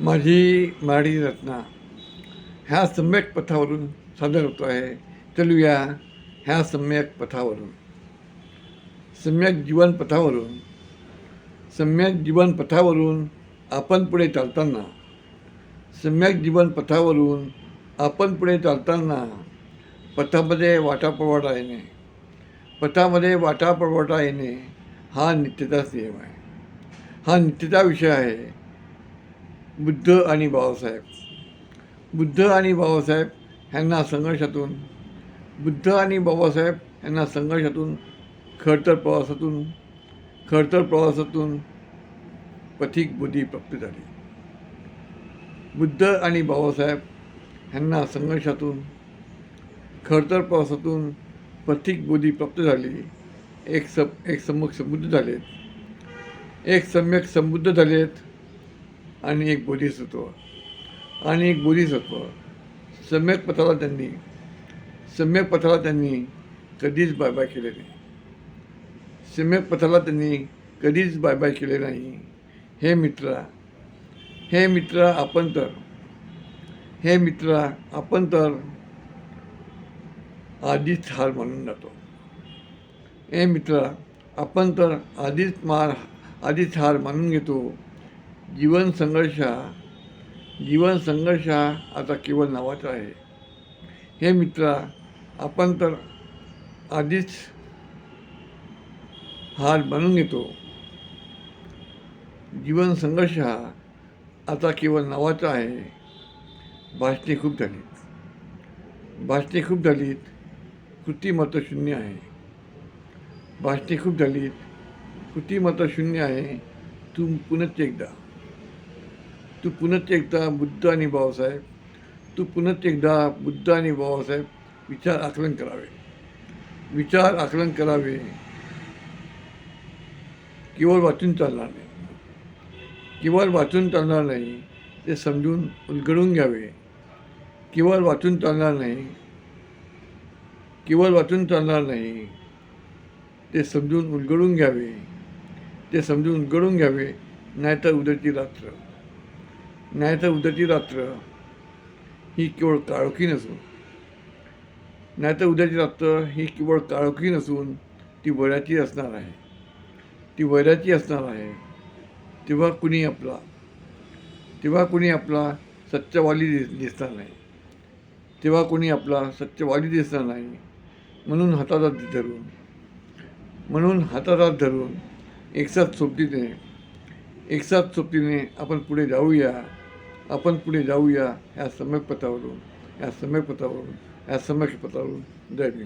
माझी मराठी रचना ह्या सम्यक पथावरून सादर होतो आहे. चलूया ह्या सम्यक पथावरून. सम्यक जीवन पथावरून सम्यक जीवन पथावरून आपण पुढे चालताना, सम्यक जीवन पथावरून आपण पुढे चालताना पथामध्ये वाटापळवाटा येणे, पथामध्ये वाटापळवाटा येणे हा नित्यताच नियम आहे. हा नित्यता विषय आहे. बुद्ध आणि बाबासाहेब. बुद्ध आणि बाबासाहेब ह्यांना संघर्षातून बुद्ध आणि बाबासाहेब यांना संघर्षातून खडतर प्रवासातून पथिक बुद्धी प्राप्त झाली. बुद्ध आणि बाबासाहेब ह्यांना संघर्षातून खडतर प्रवासातून पथिक बुद्धी प्राप्त झाली. एक सम्यक समृद्ध झालेत, एक सम्यक समृद्ध झालेत आणि एक बोधिसत्व सम्यक पथाला त्यांनी कधीच बाय केले नाही. सम्यक पथाला त्यांनी कधीच बाय केले नाही. हे मित्रा आपण तर आधीच हार मानून जातो. हे मित्रा आपण तर आधीच हार मानून घेतो. जीवन संघर्ष आता केवळ नावाचा आहे. हे मित्रा आपण तर आधीच हार मानून घेतो. जीवन संघर्ष आता केवळ नावाचा आहे. भाषणे खूप झालीत, कृती मात्र शून्य आहे. भाषणे खूप झालीत, कृती मात्र शून्य आहे. तू पुनश्च एकदा बुद्ध आणि बाबासाहेब विचार आकलन करावे. केवळ वाचून चालणार नाही, ते समजून उलगडून घ्यावे. केवळ वाचून चालणार नाही, ते समजून उलगडून घ्यावे. नाहीतर उद्याची रात्र ही केवळ काळोखी नसून ती वैराची असणार आहे. तेव्हा कुणी आपला सत्यवादी दिसणार नाही. म्हणून हातात धरून एकसाथ सोबतीने आपण पुढे जाऊया. ह्या सम्यक पथावरून. जय भीम.